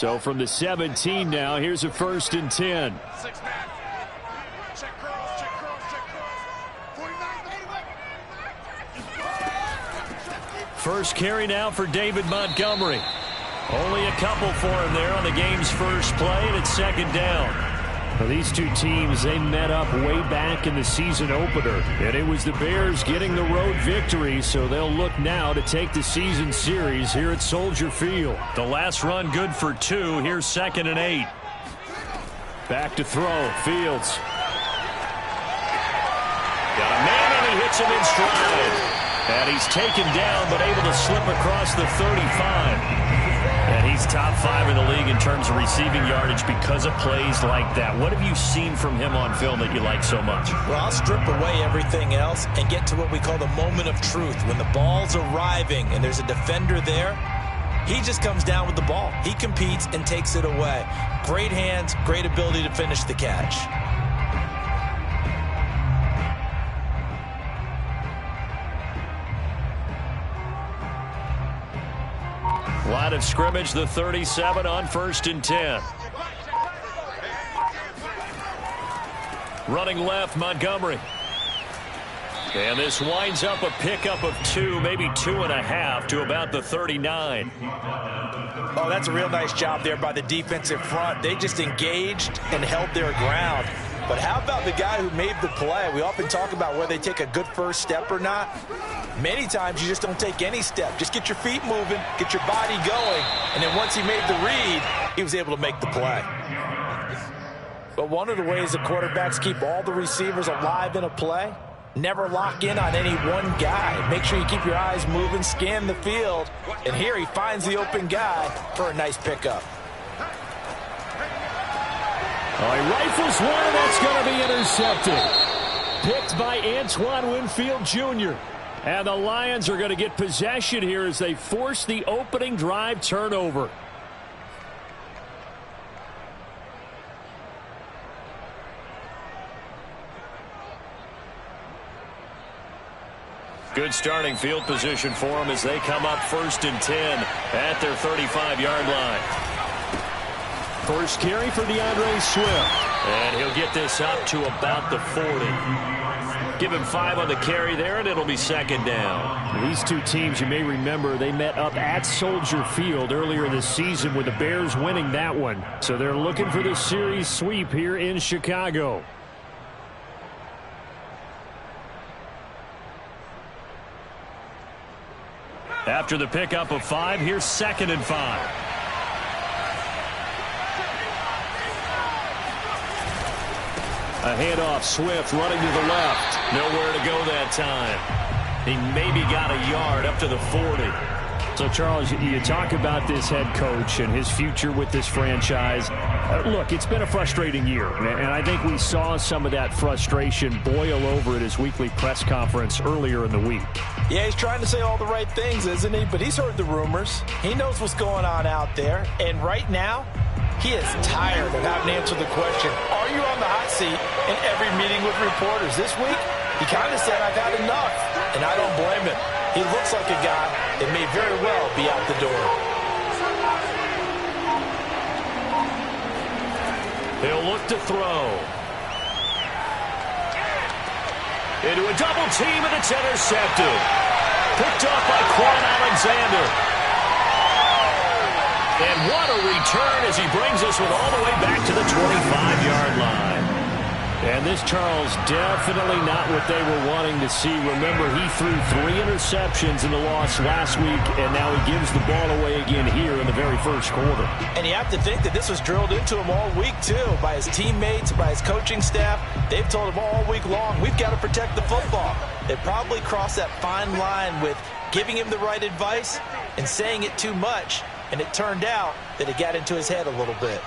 So from the 17 now, here's a 1st and 10. First carry now for David Montgomery. Only a couple for him there on the game's first play, and it's 2nd down. Well, these two teams, they met up way back in the season opener, and it was the Bears getting the road victory, so they'll look now to take the season series here at Soldier Field. The last run good for 2. Here's 2nd and 8. Back to throw. Fields. Got a man, and he hits him in stride. And he's taken down, but able to slip across the 35. And he's top 5 in the league in terms of receiving yardage because of plays like that. What have you seen from him on film that you like so much? Well, I'll strip away everything else and get to what we call the moment of truth. When the ball's arriving and there's a defender there, he just comes down with the ball. He competes and takes it away. Great hands, great ability to finish the catch. Line of scrimmage, the 37 on 1st and 10. Running left, Montgomery. And this winds up a pickup of 2, maybe 2.5 to about the 39. Oh, that's a real nice job there by the defensive front. They just engaged and held their ground. But how about the guy who made the play? We often talk about whether they take a good first step or not. Many times you just don't take any step. Just get your feet moving, get your body going, and then once he made the read, he was able to make the play. But one of the ways the quarterbacks keep all the receivers alive in a play, never lock in on any one guy. Make sure you keep your eyes moving, scan the field, and here he finds the open guy for a nice pickup. Oh, he rifles one, and that's going to be intercepted. Picked by Antoine Winfield Jr. And the Lions are going to get possession here as they force the opening drive turnover. Good starting field position for them as they come up 1st and 10 at their 35-yard line. First carry for DeAndre Swift. And he'll get this up to about the 40. Give him 5 on the carry there, and it'll be 2nd down. These two teams, you may remember, they met up at Soldier Field earlier this season with the Bears winning that one. So they're looking for the series sweep here in Chicago. After the pickup of 5, here's 2nd and 5. A handoff, Swift running to the left. Nowhere to go that time. He maybe got a yard up to the 40. So, Charles, you talk about this head coach and his future with this franchise. Look, it's been a frustrating year, and I think we saw some of that frustration boil over at his weekly press conference earlier in the week. Yeah, he's trying to say all the right things, isn't he? But he's heard the rumors. He knows what's going on out there. And right now, he is tired of having to answer the question, are you on the hot seat in every meeting with reporters? This week, he kind of said, I've had enough. And I don't blame him. He looks like a guy that may very well be out the door. He'll look to throw. Into a double team, and it's intercepted. Picked off by Quan Alexander. And what a return as he brings us with all the way back to the 25-yard line. And this, Charles, definitely not what they were wanting to see. Remember, he threw 3 interceptions in the loss last week, and now he gives the ball away again here in the very first quarter. And you have to think that this was drilled into him all week, too, by his teammates, by his coaching staff. They've told him all week long, we've got to protect the football. They probably crossed that fine line with giving him the right advice and saying it too much. And it turned out that it got into his head a little bit.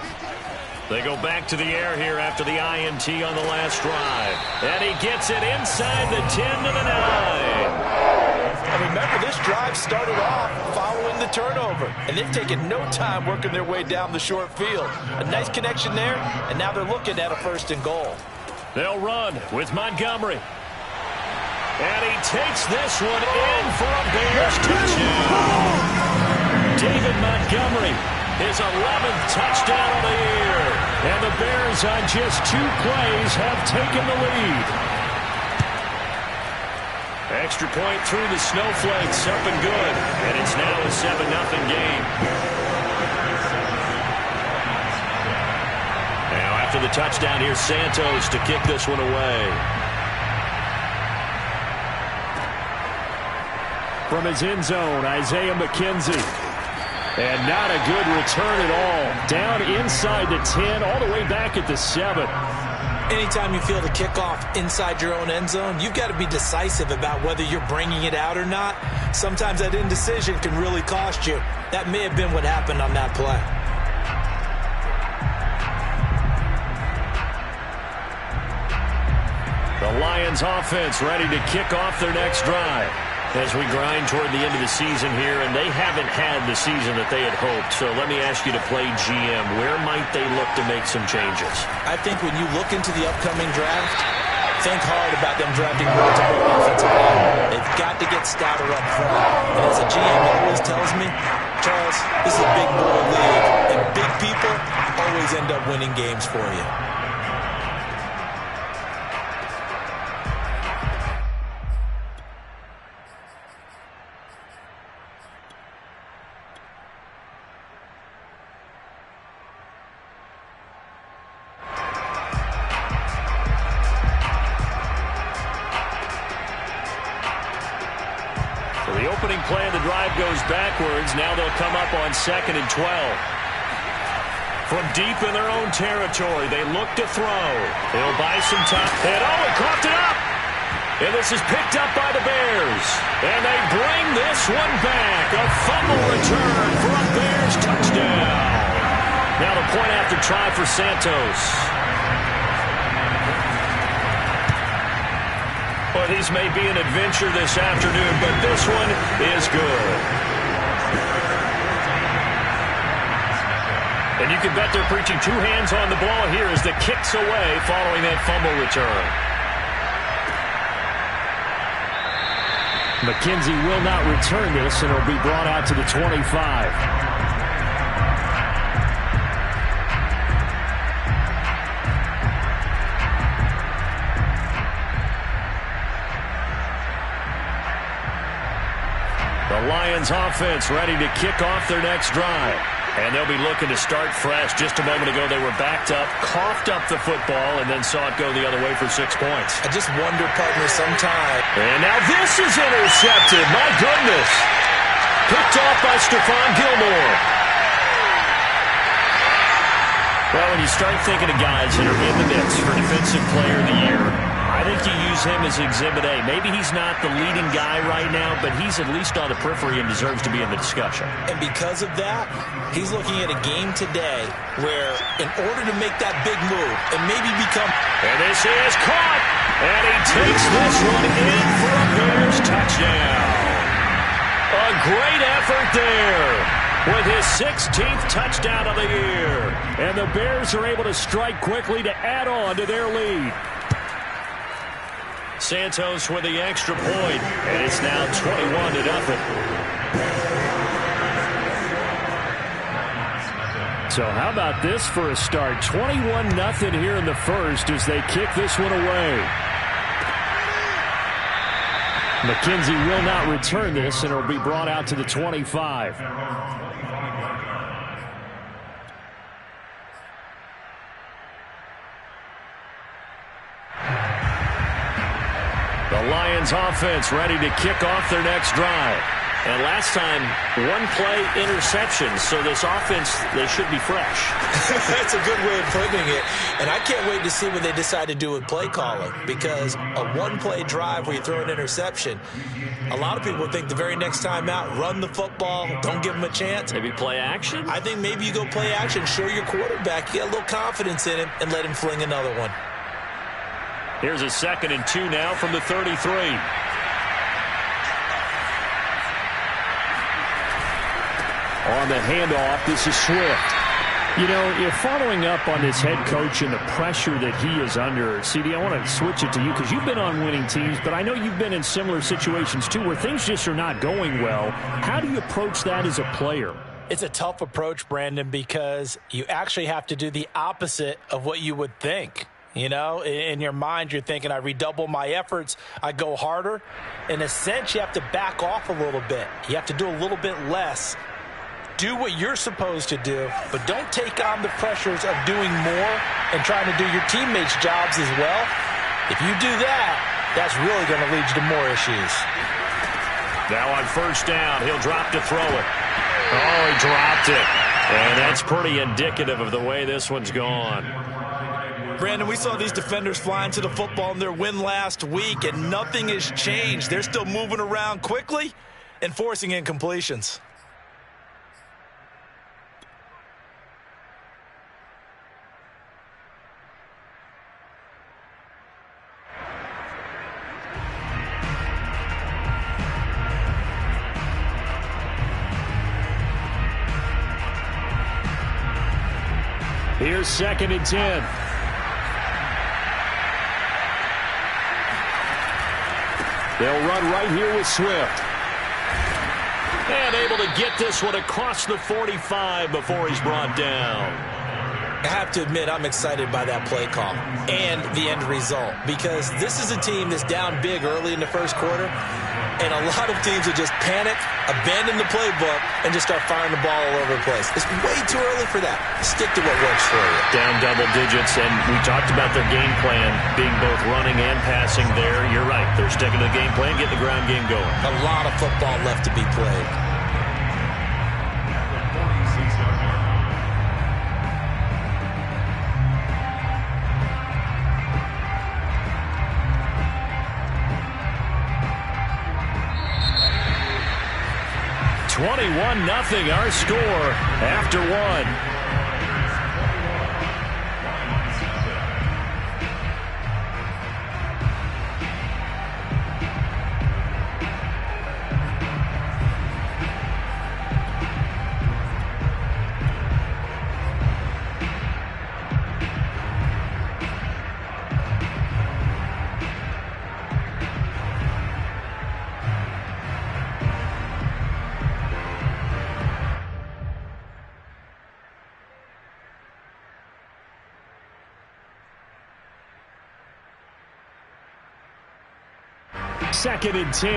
They go back to the air here after the INT on the last drive. And he gets it inside the 10 to the 9. And remember, this drive started off following the turnover. And they've taken no time working their way down the short field. A nice connection there, and now they're looking at a 1st and goal. They'll run with Montgomery. And he takes this one in for a Bears touchdown. David Montgomery his 11th touchdown of the year. And the Bears on just 2 plays have taken the lead. Extra point through the snowflakes, up and good. And it's now a 7-0 game. Now after the touchdown, here's Santos to kick this one away. From his end zone, Isaiah McKenzie. And not a good return at all. Down inside the 10, all the way back at the 7. Anytime you feel the kickoff inside your own end zone, you've got to be decisive about whether you're bringing it out or not. Sometimes that indecision can really cost you. That may have been what happened on that play. The Lions offense ready to kick off their next drive as we grind toward the end of the season here, and they haven't had the season that they had hoped. So let me ask you to play GM. Where might they look to make some changes? I think when you look into the upcoming draft, think hard about them drafting multiple offensive linemen. They've got to get stouter up front. And as a GM always tells me, Charles, this is a big boy league, and big people always end up winning games for you. The opening play of the drive goes backwards. Now they'll come up on 2nd and 12. From deep in their own territory, they look to throw. They'll buy some time. And he coughed it up! And this is picked up by the Bears. And they bring this one back. A fumble return for a Bears touchdown. Now the point after try for Santos. Well, these may be an adventure this afternoon, but this one is good. And you can bet they're preaching 2 hands on the ball here as the kick's away following that fumble return. McKenzie will not return this, and it'll be brought out to the 25. The Lions offense ready to kick off their next drive. And they'll be looking to start fresh. Just a moment ago, they were backed up, coughed up the football, and then saw it go the other way for 6 points. I just wonder, partner, sometime. And now this is intercepted. My goodness. Picked off by Stephon Gilmore. Well, when you start thinking of guys that are in the mix for Defensive Player of the Year, I think you use him as Exhibit A. Maybe he's not the leading guy right now, but he's at least on the periphery and deserves to be in the discussion. And because of that, he's looking at a game today where in order to make that big move and maybe become... And this is caught, and he takes this one in for a Bears touchdown. A great effort there with his 16th touchdown of the year. And the Bears are able to strike quickly to add on to their lead. Santos with the extra point, and it's now 21-0. So how about this for a start? 21-0 here in the first as they kick this one away. McKenzie will not return this, and it'll be brought out to the 25. The Lions offense ready to kick off their next drive. And last time, 1-play interception. So this offense, they should be fresh. That's a good way of putting it. And I can't wait to see what they decide to do with play calling. Because a 1-play drive where you throw an interception, a lot of people think the very next time out, run the football, don't give them a chance. Maybe play action? I think maybe you go play action, show your quarterback, you get a little confidence in him, and let him fling another one. Here's a 2nd and 2 now from the 33. On the handoff, this is Swift. You know, you're following up on this head coach and the pressure that he is under. CD, I want to switch it to you because you've been on winning teams, but I know you've been in similar situations too where things just are not going well. How do you approach that as a player? It's a tough approach, Brandon, because you actually have to do the opposite of what you would think. You know, in your mind, you're thinking, I redouble my efforts, I go harder. In a sense, you have to back off a little bit. You have to do a little bit less. Do what you're supposed to do, but don't take on the pressures of doing more and trying to do your teammates' jobs as well. If you do that, that's really going to lead you to more issues. Now on first down, he'll drop to throw it. Oh, he dropped it. And that's pretty indicative of the way this one's gone. Brandon, we saw these defenders flying to the football in their win last week, and nothing has changed. They're still moving around quickly and forcing incompletions. Here's 2nd and 10. They'll run right here with Swift. And able to get this one across the 45 before he's brought down. I have to admit, I'm excited by that play call and the end result, because this is a team that's down big early in the first quarter, and a lot of teams will just panic, abandon the playbook, and just start firing the ball all over the place. It's way too early for that. Stick to what works for you. Down double digits, and we talked about their game plan being both running and passing there. You're right. They're sticking to the game plan, getting the ground game going. A lot of football left to be played. Nothing. Our score after one. Second and 10.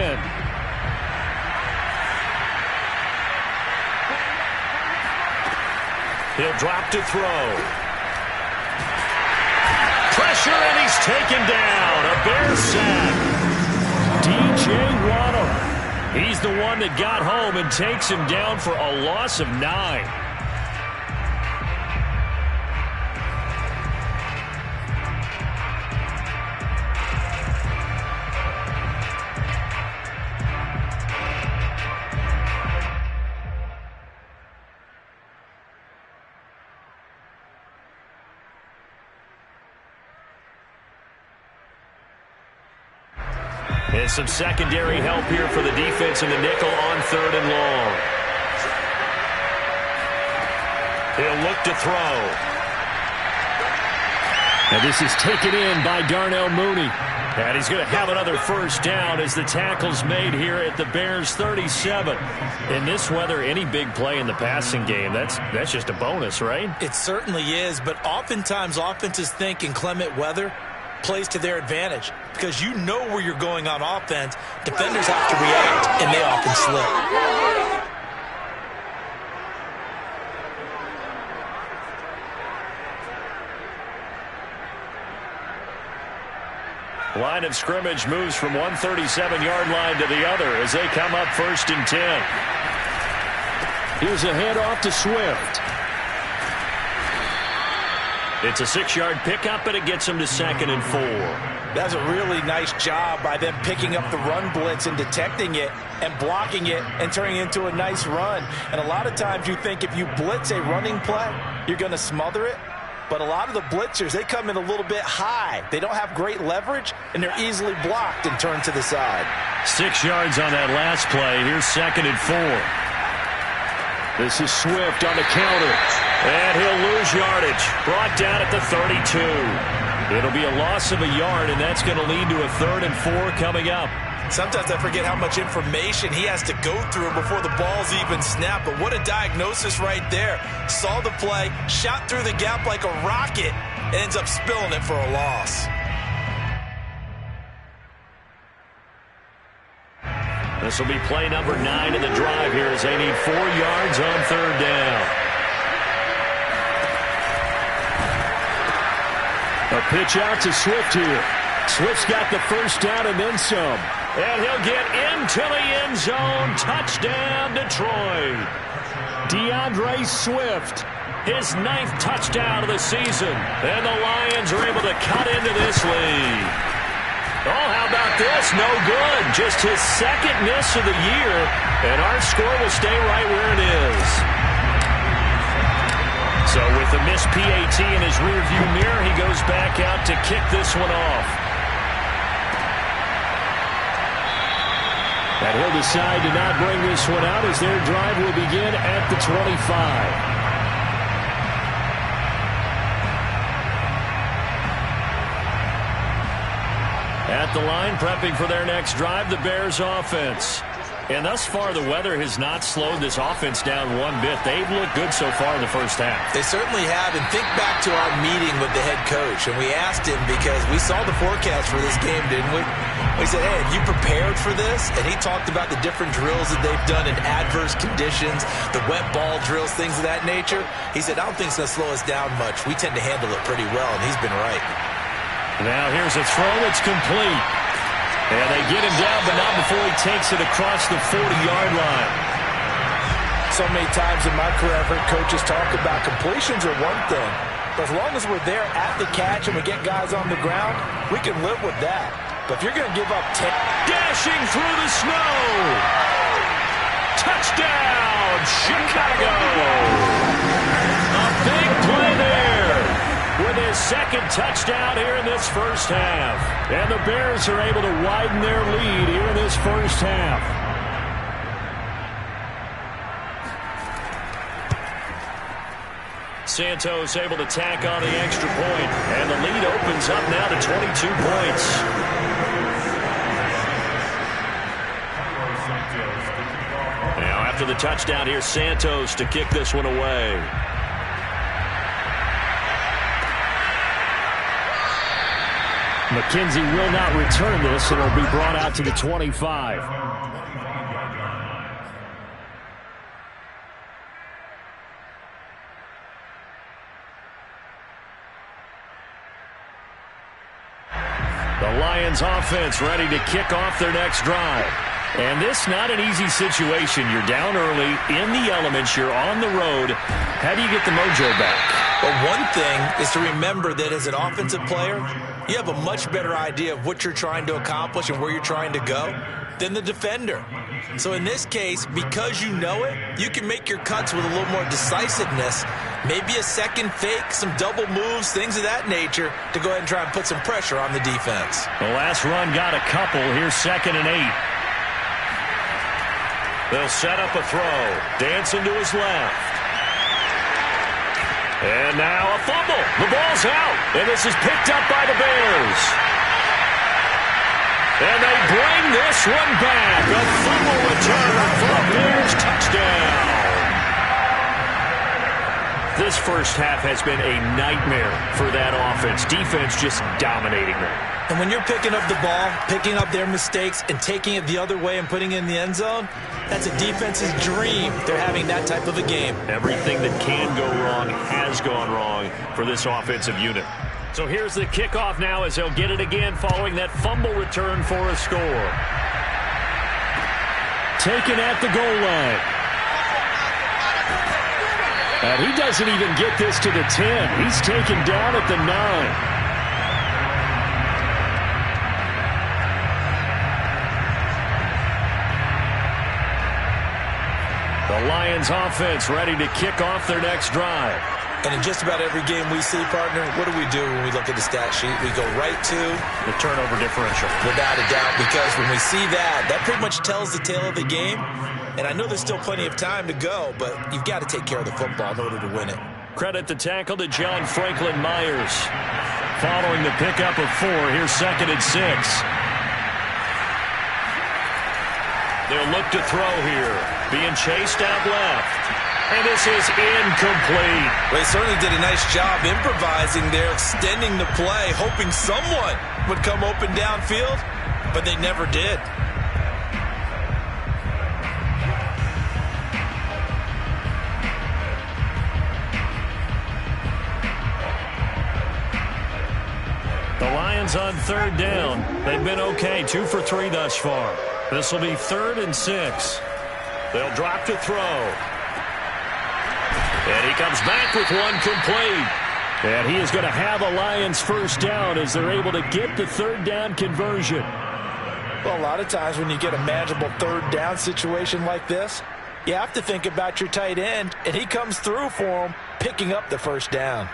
He'll drop to throw. Pressure, and he's taken down. A Bear sack. DJ Waddle. He's the one that got home and takes him down for a loss of 9. And some secondary help here for the defense in the nickel on 3rd and long. He'll look to throw. And this is taken in by Darnell Mooney. And he's going to have another first down as the tackle's made here at the Bears 37. In this weather, any big play in the passing game, that's just a bonus, right? It certainly is, but oftentimes offenses think in clement weather plays to their advantage, because you know where you're going on offense. Defenders have to react, and they often slip. Line of scrimmage moves from one 37-yard line to the other as they come up 1st and 10. Here's a handoff to Swift. It's a 6-yard pickup, and it gets him to 2nd and 4. That's a really nice job by them picking up the run blitz and detecting it and blocking it and turning it into a nice run. And a lot of times you think if you blitz a running play, you're going to smother it. But a lot of the blitzers, they come in a little bit high. They don't have great leverage, and they're easily blocked and turned to the side. 6 yards on that last play. Here's 2nd and 4. This is Swift on the counter. And he'll lose yardage. Brought down at the 32. It'll be a loss of a yard, and that's going to lead to a 3rd and 4 coming up. Sometimes I forget how much information he has to go through before the ball's even snapped. But what a diagnosis right there. Saw the play, shot through the gap like a rocket, and ends up spilling it for a loss. This will be play number 9 in the drive here as they need 4 yards on 3rd down. A pitch out to Swift here. Swift's got the first down and then some. And he'll get into the end zone. Touchdown, Detroit. DeAndre Swift, his 9th touchdown of the season. And the Lions are able to cut into this lead. Oh, how about this? No good. Just his 2nd miss of the year. And our score will stay right where it is. So with the missed PAT in his rearview mirror, he goes back out to kick this one off. And he'll decide to not bring this one out as their drive will begin at the 25. At the line, prepping for their next drive, the Bears offense. And thus far, the weather has not slowed this offense down one bit. They've looked good so far in the first half. They certainly have. And think back to our meeting with the head coach. And we asked him because we saw the forecast for this game, didn't we? We said, hey, have you prepared for this? And he talked about the different drills that they've done in adverse conditions, the wet ball drills, things of that nature. He said, I don't think it's going to slow us down much. We tend to handle it pretty well, and he's been right. Now here's a throw that's complete. And they get him down, but not before he takes it across the 40-yard line. So many times in my career, I've heard coaches talk about completions are one thing. But as long as we're there at the catch and we get guys on the ground, we can live with that. But if you're going to give up 10... Dashing through the snow! Touchdown, Chicago! A big play there with his 2nd touchdown here in this first half. And the Bears are able to widen their lead here in this first half. Santos able to tack on the extra point, and the lead opens up now to 22 points. Now after the touchdown, here's Santos to kick this one away. McKenzie will not return this, and it'll be brought out to the 25. The Lions offense ready to kick off their next drive. And this not an easy situation. You're down early, in the elements, you're on the road. How do you get the mojo back? Well, one thing is to remember that as an offensive player, you have a much better idea of what you're trying to accomplish and where you're trying to go than the defender. So in this case, because you know it, you can make your cuts with a little more decisiveness, maybe a second fake, some double moves, things of that nature, to go ahead and try and put some pressure on the defense. The last run got a couple. Here's 2nd and 8. They'll set up a throw. Dancing to his left. And now a fumble. The ball's out. And this is picked up by the Bears. And they bring this one back. A fumble return for a Bears touchdown. This first half has been a nightmare for that offense. Defense just dominating them. And when you're picking up the ball, picking up their mistakes, and taking it the other way and putting it in the end zone, that's a defense's dream. They're having that type of a game. Everything that can go wrong has gone wrong for this offensive unit. So here's the kickoff now as they'll get it again following that fumble return for a score. Taken at the goal line. And he doesn't even get this to the 10. He's taken down at the 9. The Lions offense ready to kick off their next drive. And in just about every game we see, partner, what do we do when we look at the stat sheet? We go right to the turnover differential. Without a doubt, because when we see that, that pretty much tells the tale of the game. And I know there's still plenty of time to go, but you've got to take care of the football in order to win it. Credit the tackle to John Franklin Myers. Following the pickup of 4, here's 2nd and 6. They'll look to throw here. Being chased out left. And this is incomplete. Well, they certainly did a nice job improvising there, extending the play, hoping someone would come open downfield, but they never did. The Lions on third down. They've been okay, 2 for 3 thus far. This will be 3rd and 6. They'll drop to throw. And he comes back with one complete. And he is going to have a Lions first down as they're able to get the 3rd down conversion. Well, a lot of times when you get a manageable 3rd down situation like this, you have to think about your tight end, and he comes through for him, picking up the first down.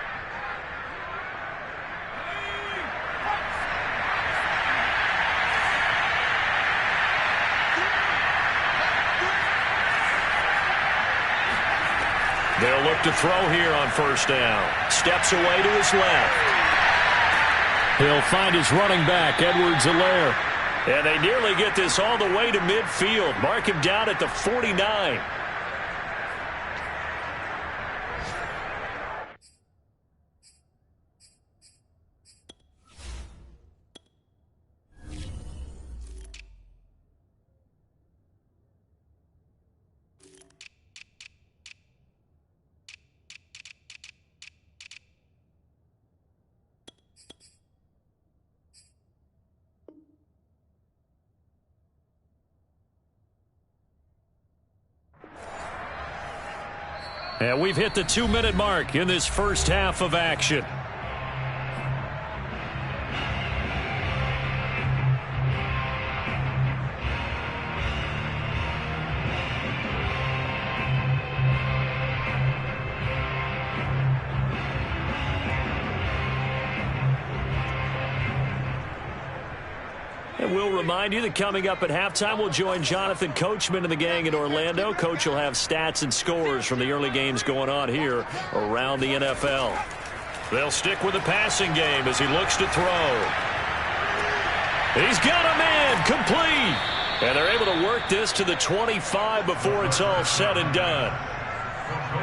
They'll look to throw here on first down. Steps away to his left. He'll find his running back, Edwards-Helaire. And they nearly get this all the way to midfield. Mark him down at the 49. And we've hit the 2-minute mark in this first half of action. And we'll remind you that coming up at halftime, we'll join Jonathan Coachman and the gang in Orlando. Coach will have stats and scores from the early games going on here around the NFL. They'll stick with the passing game as he looks to throw. He's got him in, complete. And they're able to work this to the 25 before it's all said and done.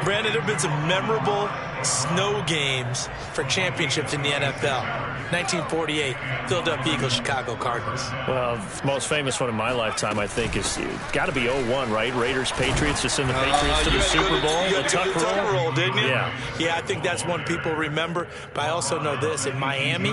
Brandon, there have been some memorable snow games for championships in the NFL. 1948, Philadelphia Eagles, Chicago Cardinals. Well, the most famous one in my lifetime, I think, is got to be 01, right? Raiders, Patriots, to send the Patriots to the Super Bowl. You had the tuck roll, didn't you? Yeah. Yeah, I think that's one people remember. But I also know this. In Miami,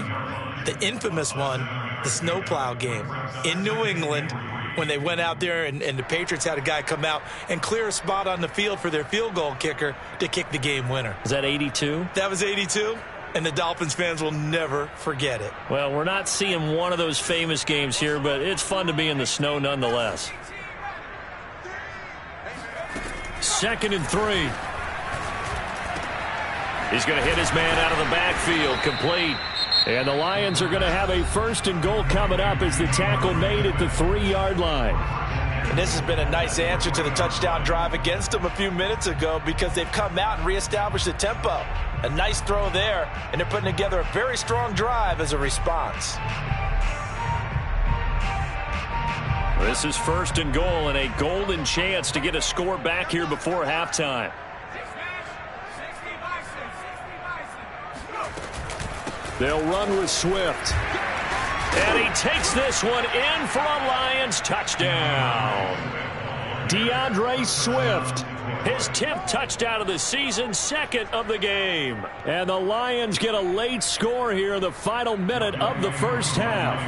the infamous one, the snowplow game in New England, when they went out there and the Patriots had a guy come out and clear a spot on the field for their field goal kicker to kick the game winner. Is that 82? That was 82, and the Dolphins fans will never forget it. Well, we're not seeing one of those famous games here, but it's fun to be in the snow nonetheless. 2nd and 3. He's going to hit his man out of the backfield, complete. And the Lions are going to have a 1st and goal coming up as the tackle made at the 3-yard line. And this has been a nice answer to the touchdown drive against them a few minutes ago because they've come out and reestablished the tempo. A nice throw there, and they're putting together a very strong drive as a response. This is 1st and goal and a golden chance to get a score back here before halftime. They'll run with Swift. And he takes this one in for a Lions touchdown. DeAndre Swift, his 10th touchdown of the season, 2nd of the game. And the Lions get a late score here in the final minute of the first half.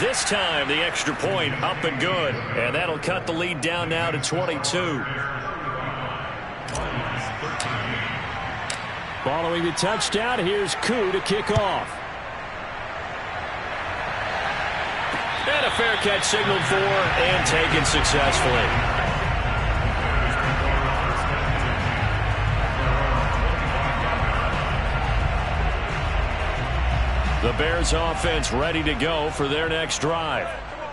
This time, the extra point up and good. And that'll cut the lead down now to 22. Following the touchdown, here's Koo to kick off. And a fair catch signaled for and taken successfully. The Bears offense ready to go for their next drive.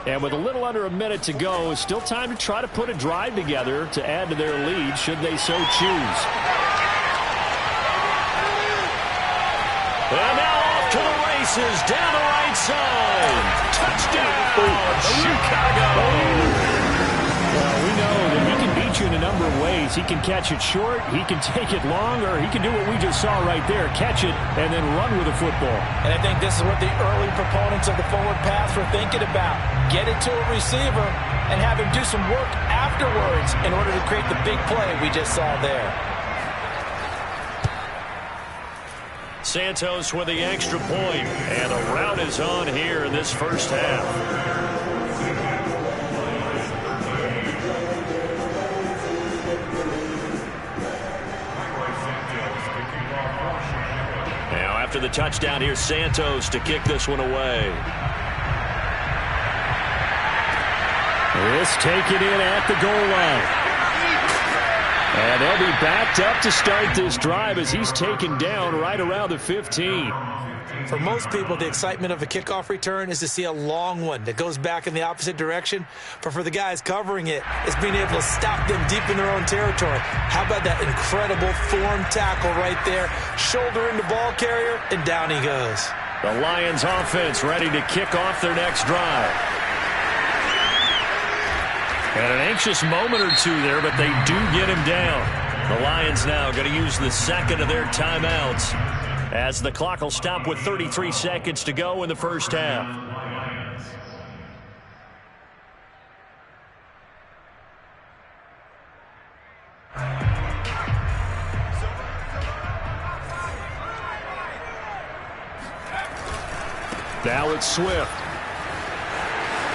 And with a little under a minute to go, still time to try to put a drive together to add to their lead should they so choose. And now off to the races down the right side. Touchdown, Chicago. Well, we know that he can beat you in a number of ways. He can catch it short, he can take it long, or he can do what we just saw right there, catch it and then run with the football. And I think this is what the early proponents of the forward pass were thinking about. Get it to a receiver and have him do some work afterwards in order to create the big play we just saw there. Santos with the extra point, and a rout is on here in this first half. Now after the touchdown, here's Santos to kick this one away. This taken in at the goal line. And they'll be backed up to start this drive as he's taken down right around the 15. For most people, the excitement of a kickoff return is to see a long one that goes back in the opposite direction. But for the guys covering it, it's being able to stop them deep in their own territory. How about that incredible form tackle right there? Shoulder in the ball carrier, and down he goes. The Lions offense ready to kick off their next drive. And an anxious moment or two there, but they do get him down. The Lions now going to use the second of their timeouts as the clock will stop with 33 seconds to go in the first half. Now it's Swift.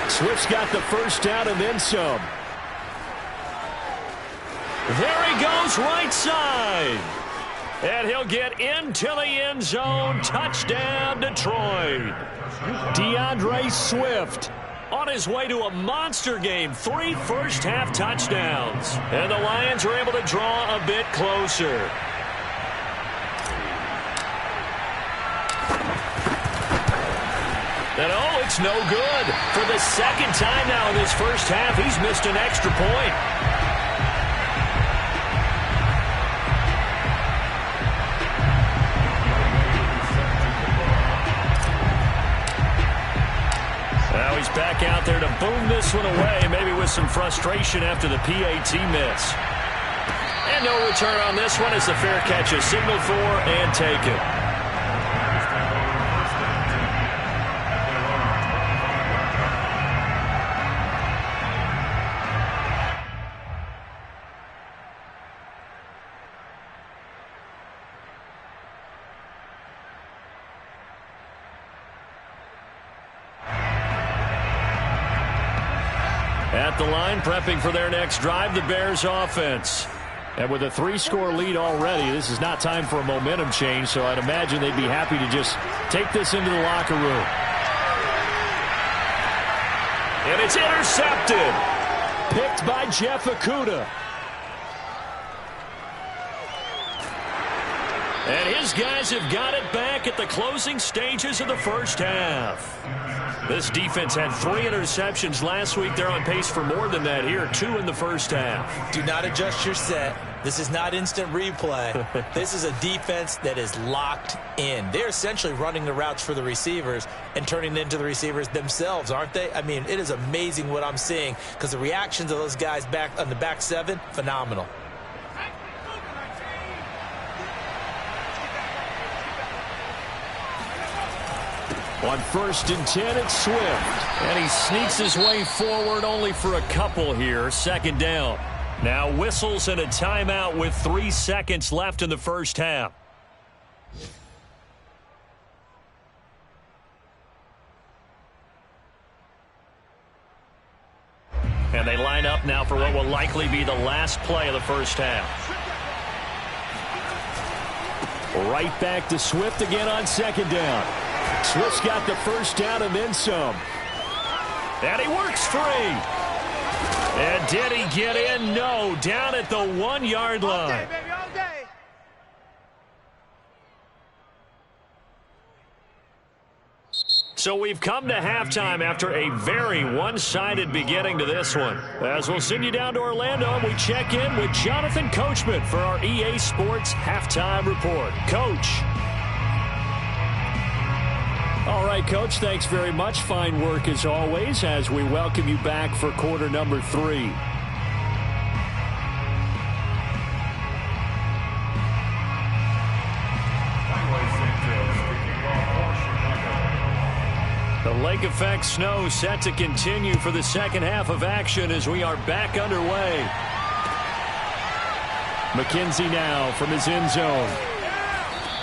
Swift's got the first down and then some. There he goes, right side. And he'll get into the end zone. Touchdown, Detroit. DeAndre Swift on his way to a monster game. 3 first-half touchdowns. And the Lions are able to draw a bit closer. And oh, it's no good. For the second time now in this first half, he's missed an extra point. Now he's back out there to boom this one away, maybe with some frustration after the PAT miss. And no return on this one as the fair catch is signaled for and taken. At the line, prepping for their next drive, the Bears offense. And with a 3-score lead already, this is not time for a momentum change, so I'd imagine they'd be happy to just take this into the locker room. And it's intercepted. Picked by Jeff Okudah. And his guys have got it back at the closing stages of the first half. This defense had 3 interceptions last week. They're on pace for more than that here. 2 in the first half. Do not adjust your set. This is not instant replay. This is a defense that is locked in. They're essentially running the routes for the receivers and turning it into the receivers themselves, aren't they? I mean, it is amazing what I'm seeing because the reactions of those guys back on the back 7, phenomenal. On 1st and 10, it's Swift. And he sneaks his way forward only for a couple here. 2nd down. Now whistles and a timeout with 3 seconds left in the first half. And they line up now for what will likely be the last play of the first half. Right back to Swift again on 2nd down. Swift's got the first down and then some. And he works free. And did he get in? No. Down at the 1-yard line. So we've come to halftime after a very one-sided beginning to this one. As we'll send you down to Orlando, we check in with Jonathan Coachman for our EA Sports Halftime Report. Coach. All right, Coach, thanks very much. Fine work as always as we welcome you back for quarter number 3. The lake effect snow set to continue for the second half of action as we are back underway. McKenzie now from his end zone.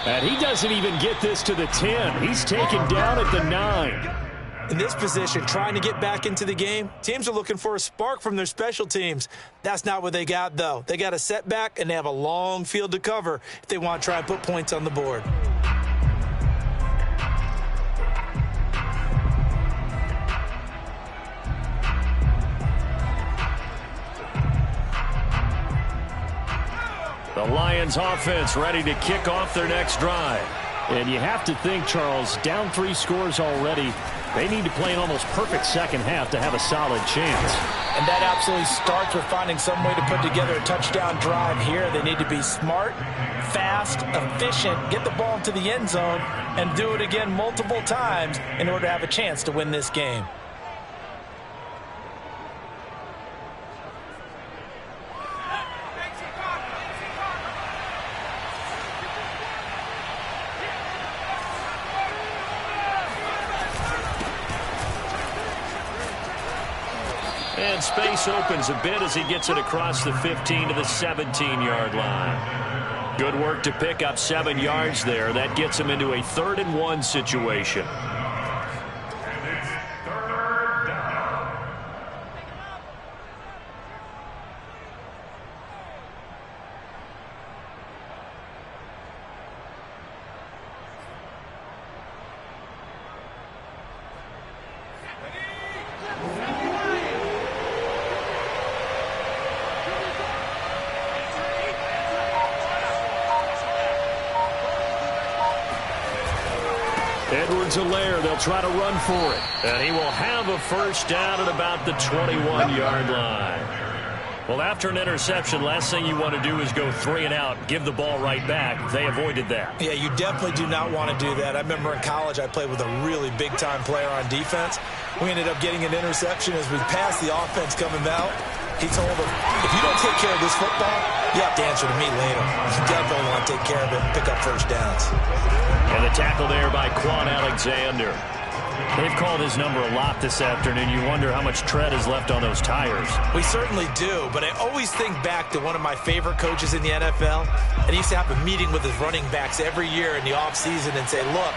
And he doesn't even get this to the 10. He's taken down at the 9. In this position, trying to get back into the game, teams are looking for a spark from their special teams. That's not what they got, though. They got a setback, and they have a long field to cover if they want to try and put points on the board. The Lions offense ready to kick off their next drive. And you have to think, Charles, down 3 scores already. They need to play an almost perfect second half to have a solid chance. And that absolutely starts with finding some way to put together a touchdown drive here. They need to be smart, fast, efficient, get the ball into the end zone, and do it again multiple times in order to have a chance to win this game. And space opens a bit as he gets it across the 15 to the 17-yard line. Good work to pick up 7 yards there. That gets him into a 3rd and 1 situation. Alaire, they'll try to run for it. And he will have a first down at about the 21-yard line. Well, after an interception, last thing you want to do is go 3 and out, give the ball right back. They avoided that. Yeah, you definitely do not want to do that. I remember in college I played with a really big-time player on defense. We ended up getting an interception as we passed the offense coming out. He told him, if you don't take care of this football, you have to answer to me later. You definitely want to take care of it and pick up first downs. And the tackle there by Quan Alexander. They've called his number a lot this afternoon. You wonder how much tread is left on those tires. We certainly do, but I always think back to one of my favorite coaches in the NFL. And he used to have a meeting with his running backs every year in the offseason and say, look,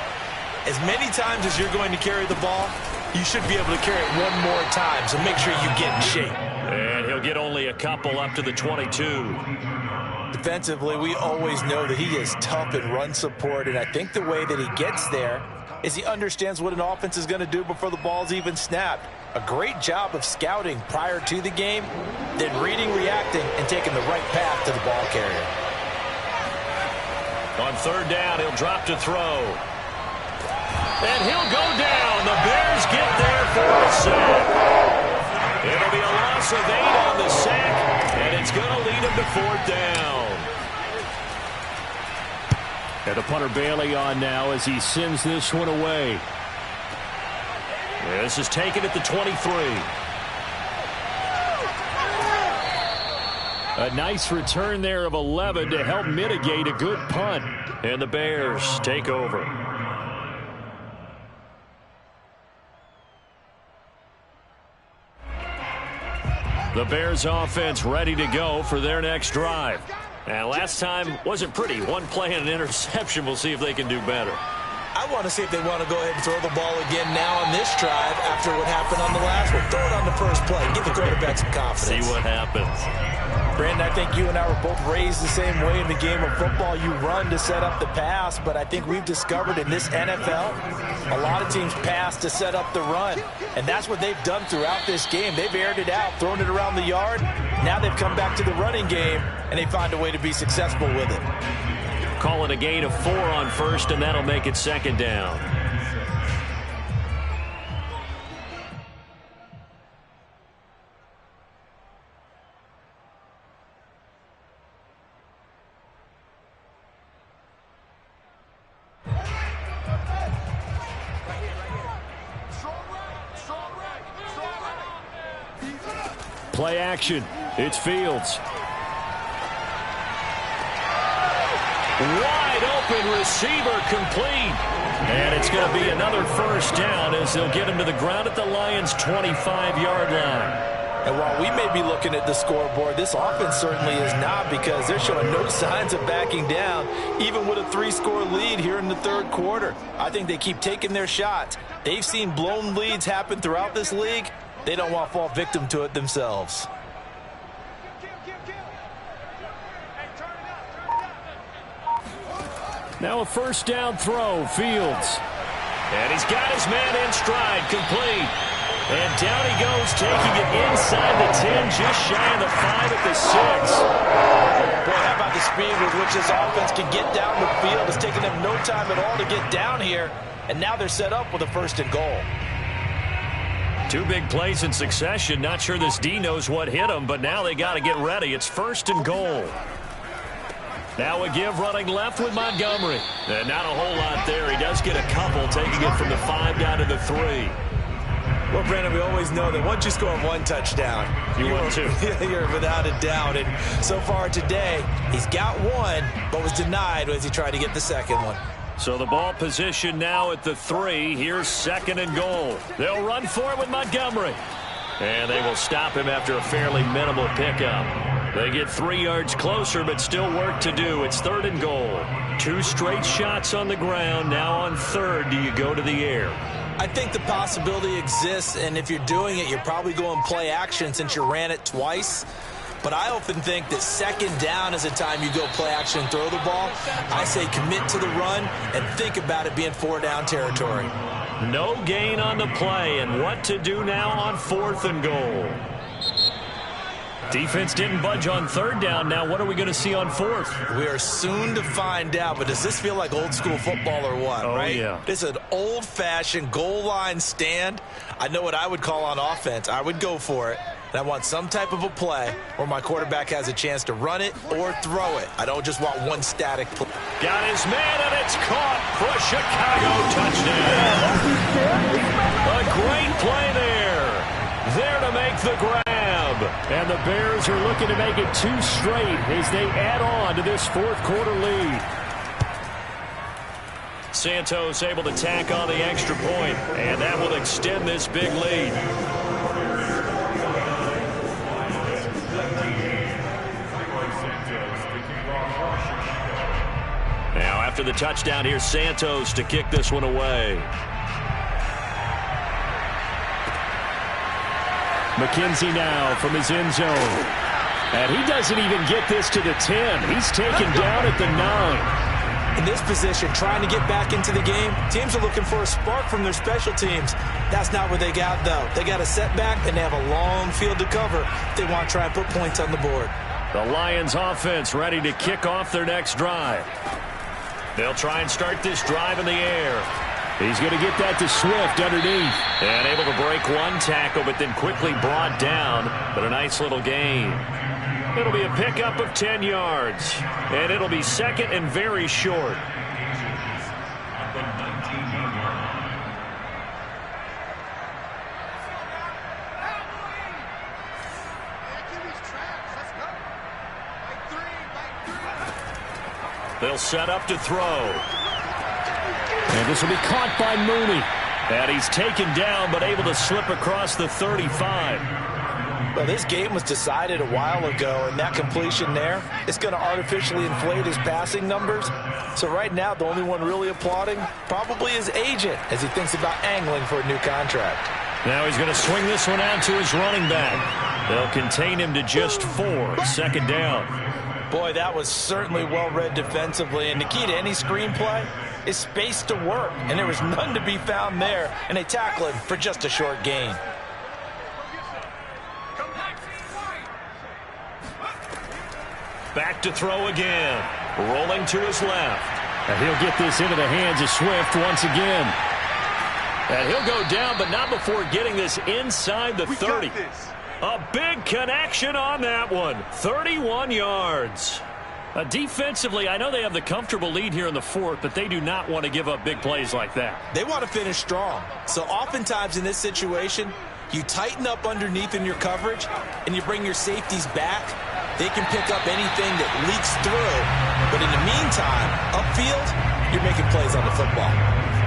as many times as you're going to carry the ball, you should be able to carry it one more time, so make sure you get in shape. And he'll get only a couple up to the 22. Defensively, we always know that he is tough in run support, and I think the way that he gets there is he understands what an offense is going to do before the ball's even snapped. A great job of scouting prior to the game, then reading, reacting, and taking the right path to the ball carrier. On 3rd down, he'll drop to throw. And he'll go down. The Bears get there for a sack. It'll be a loss of 8 on the sack, and it's going to lead him to 4th down. And the punter Bailey on now as he sends this one away. This is taken at the 23. A nice return there of 11 to help mitigate a good punt. And the Bears take over. The Bears offense ready to go for their next drive. And last time wasn't pretty. One play and an interception. We'll see if they can do better. I want to see if they want to go ahead and throw the ball again now on this drive after what happened on the last one. Throw it on the first play. Give the quarterback some confidence. See what happens. Brandon, I think you and I were both raised the same way in the game of football. You run to set up the pass, but I think we've discovered in this NFL, a lot of teams pass to set up the run. And that's what they've done throughout this game. They've aired it out, thrown it around the yard. Now they've come back to the running game, and they find a way to be successful with it. Call it a gain of 4 on 1st, and that'll make it 2nd down. play action. It's Fields. Wide open receiver complete. And it's going to be another first down as they'll get him to the ground at the Lions' 25-yard line. And while we may be looking at the scoreboard, this offense certainly is not, because they're showing no signs of backing down, even with a 3-score lead here in the third quarter. I think they keep taking their shots. They've seen blown leads happen throughout this league. They don't want to fall victim to it themselves. Now a first down throw, Fields. And he's got his man in stride, complete. And down he goes, taking it inside the 10, just shy of the 5 at the 6. Boy, how about the speed with which this offense can get down the field? It's taken them no time at all to get down here, and now they're set up with a 1st and goal. 2 big plays in succession. Not sure this D knows what hit him, but now they got to get ready. It's 1st and goal. Now a give running left with Montgomery. And not a whole lot there. He does get a couple, taking it from the 5 down to the 3. Well, Brandon, we always know that once you score 1 touchdown, you're without a doubt. And so far today, he's got 1, but was denied as he tried to get the 2nd one. So the ball position now at the 3. Here's 2nd and goal. They'll run for it with Montgomery. And they will stop him after a fairly minimal pickup. They get 3 yards closer, but still work to do. It's 3rd and goal. 2 straight shots on the ground. Now on 3rd, do you go to the air? I think the possibility exists, and if you're doing it, you're probably going play action since you ran it twice. But I often think that 2nd down is a time you go play action and throw the ball. I say commit to the run and think about it being 4 down territory. No gain on the play, and what to do now on 4th and goal. Defense didn't budge on 3rd down. Now what are we going to see on 4th? We are soon to find out, but does this feel like old school football or what, right? Yeah. This is an old-fashioned goal line stand. I know what I would call on offense. I would go for it. And I want some type of a play where my quarterback has a chance to run it or throw it. I don't just want one static play. Got his man, and it's caught for a Chicago touchdown. A great play there. There to make the grab. And the Bears are looking to make it 2 straight as they add on to this 4th quarter lead. Santos able to tack on the extra point, and that will extend this big lead. Now after the touchdown, here's Santos to kick this one away. McKenzie now from his end zone. And he doesn't even get this to the 10. He's taken down at the 9. In this position, trying to get back into the game, teams are looking for a spark from their special teams. That's not what they got, though. They got a setback, and they have a long field to cover if they want to try and put points on the board. The Lions offense ready to kick off their next drive. They'll try and start this drive in the air. He's going to get that to Swift underneath. And able to break 1 tackle, but then quickly brought down. But a nice little gain. It'll be a pickup of 10 yards. And it'll be 2nd and very short. They'll set up to throw. And this will be caught by Mooney. And he's taken down, but able to slip across the 35. Well, this game was decided a while ago, and that completion there, it's going to artificially inflate his passing numbers. So right now, the only one really applauding probably his agent as he thinks about angling for a new contract. Now he's going to swing this one out to his running back. They'll contain him to just 4. 2nd down. Boy, that was certainly well-read defensively, and the key to any screenplay is space to work, and there was none to be found there, and they tackle him for just a short gain. Back to throw again. Rolling to his left. And he'll get this into the hands of Swift once again. And he'll go down, but not before getting this inside the 30. A big connection on that one. 31 yards. Defensively, I know they have the comfortable lead here in the 4th, but they do not want to give up big plays like that. They want to finish strong. So oftentimes in this situation, You tighten up underneath in your coverage, and you bring your safeties back. They can pick up anything that leaks through. But in the meantime, upfield, you're making plays on the football.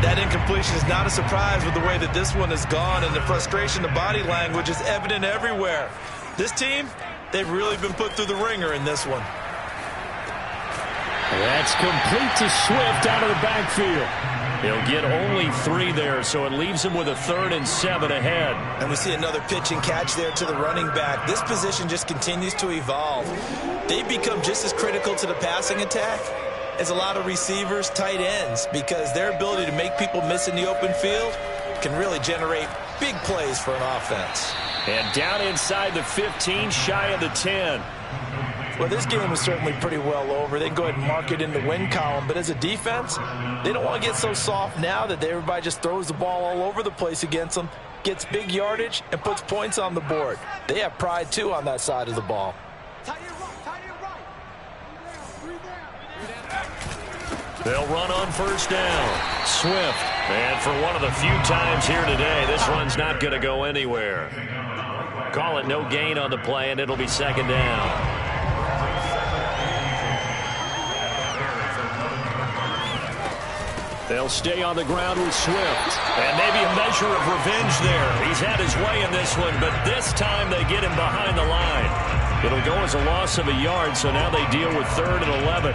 That incompletion is not a surprise with the way that this one has gone, and the frustration, the body language is evident everywhere. This team, they've really been put through the ringer in this one. That's complete to Swift out of the backfield. He'll get only 3 there, so it leaves him with a 3rd and 7 ahead. And we see another pitch and catch there to the running back. This position just continues to evolve. They've become just as critical to the passing attack as a lot of receivers, tight ends, because their ability to make people miss in the open field can really generate big plays for an offense. And down inside the 15, shy of the 10. Well, this game is certainly pretty well over. They can go ahead and mark it in the win column. But as a defense, they don't want to get so soft now that everybody just throws the ball all over the place against them, gets big yardage, and puts points on the board. They have pride, too, on that side of the ball. They'll run on first down. Swift. And for one of the few times here today, this run's not going to go anywhere. Call it no gain on the play, and it'll be 2nd down. They'll stay on the ground with Swift. And maybe a measure of revenge there. He's had his way in this one, but this time they get him behind the line. It'll go as a loss of a yard, so now they deal with 3rd and 11.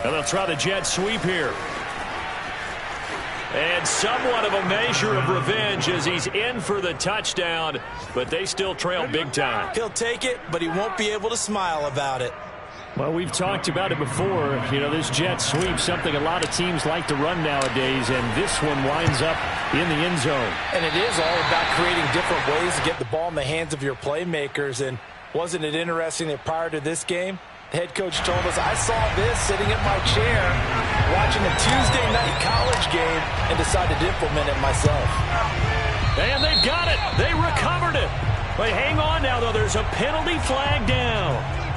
And they'll try the jet sweep here. And somewhat of a measure of revenge as he's in for the touchdown, but they still trail big time. He'll take it, but he won't be able to smile about it. Well, we've talked about it before. You know, this jet sweep, something a lot of teams like to run nowadays, and this one winds up in the end zone. And it is all about creating different ways to get the ball in the hands of your playmakers. And wasn't it interesting that prior to this game, the head coach told us, I saw this sitting in my chair watching a Tuesday night college game and decided to implement it myself. And they've got it. They recovered it. But hang on now, though. There's a penalty flag down.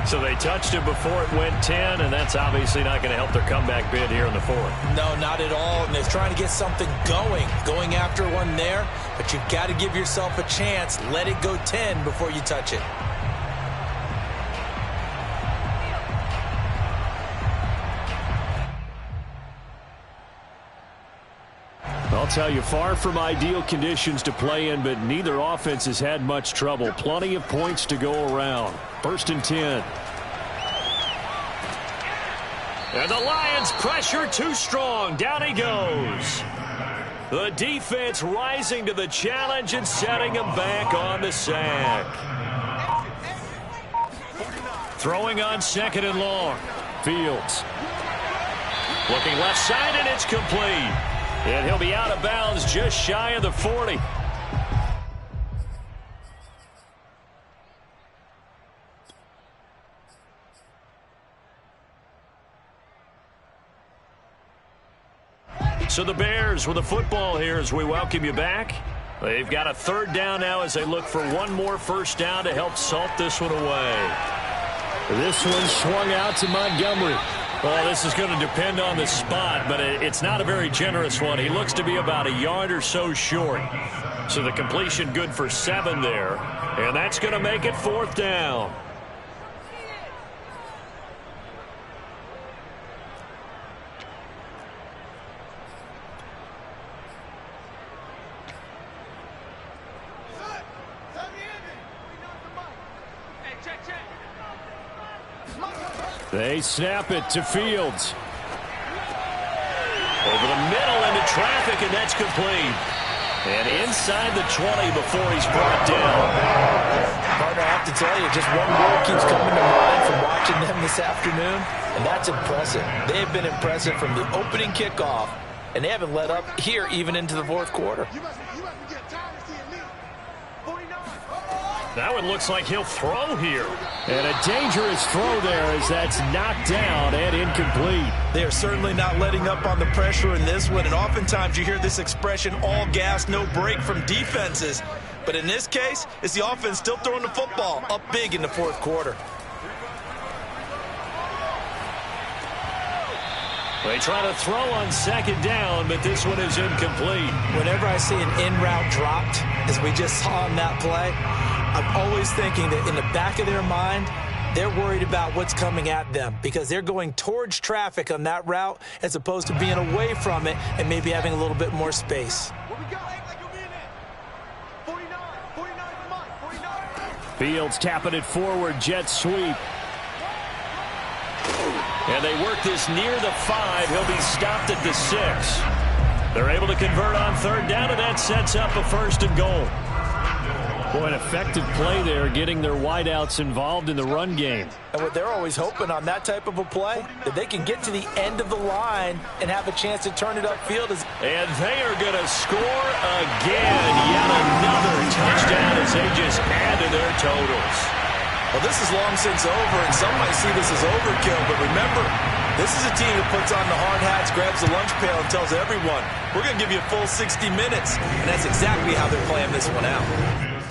So they touched it before it went 10, and that's obviously not going to help their comeback bid here in the 4th. No, not at all. And they're trying to get something going after one there. But you've got to give yourself a chance. Let it go 10 before you touch it. I'll tell you, far from ideal conditions to play in, but neither offense has had much trouble. Plenty of points to go around. 1st and 10. And the Lions pressure too strong. Down he goes. The defense rising to the challenge and setting him back on the sack. Throwing on 2nd and long. Fields. Looking left side, and it's complete. And he'll be out of bounds just shy of the 40. So the Bears with the football here as we welcome you back. They've got a 3rd down now as they look for one more first down to help salt this one away. This one swung out to Montgomery. Well, this is going to depend on the spot, but it's not a very generous one. He looks to be about a yard or so short. So the completion good for 7 there, and that's going to make it 4th down. They snap it to Fields. Over the middle into traffic, and that's complete. And inside the 20 before he's brought down. Partner, I have to tell you, just one word keeps coming to mind from watching them this afternoon, and that's impressive. They have been impressive from the opening kickoff, and they haven't let up here even into the 4th quarter. Now it looks like he'll throw here. And a dangerous throw there as that's knocked down and incomplete. They are certainly not letting up on the pressure in this one, and oftentimes you hear this expression, all gas, no break from defenses. But in this case, it's the offense still throwing the football up big in the 4th quarter. They try to throw on second down, but this one is incomplete. Whenever I see an in-route dropped, as we just saw on that play, I'm always thinking that in the back of their mind, they're worried about what's coming at them because they're going towards traffic on that route as opposed to being away from it and maybe having a little bit more space. Fields tapping it forward, jet sweep. And they work this near the 5. He'll be stopped at the 6. They're able to convert on third down, and that sets up a 1st and goal. Boy, an effective play there, getting their wideouts involved in the run game. And what they're always hoping on that type of a play, that they can get to the end of the line and have a chance to turn it upfield. And they are going to score again. Yet another touchdown as they just add to their totals. Well, this is long since over, and some might see this as overkill. But remember, this is a team that puts on the hard hats, grabs the lunch pail, and tells everyone, we're going to give you a full 60 minutes. And that's exactly how they're playing this one out.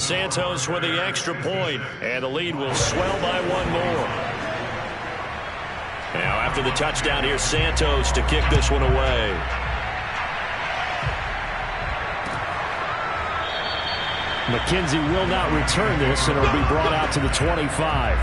Santos with the extra point, and the lead will swell by one more. Now, after the touchdown, here's Santos to kick this one away. McKenzie will not return this, and it'll be brought out to the 25.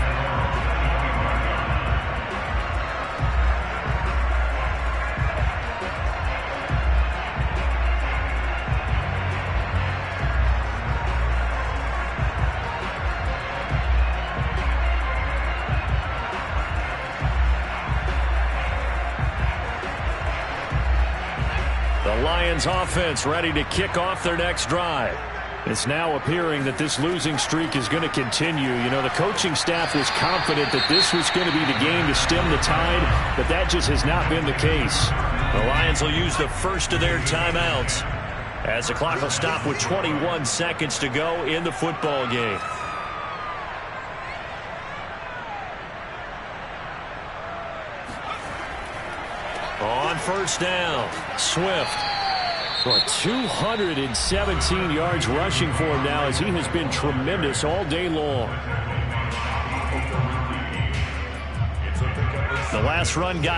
The Lions offense ready to kick off their next drive. It's now appearing that this losing streak is going to continue. You know, the coaching staff was confident that this was going to be the game to stem the tide, but that just has not been the case. The Lions will use the first of their timeouts as the clock will stop with 21 seconds to go in the football game. On first down, Swift. For 217 yards rushing for him now as he has been tremendous all day long. The last run got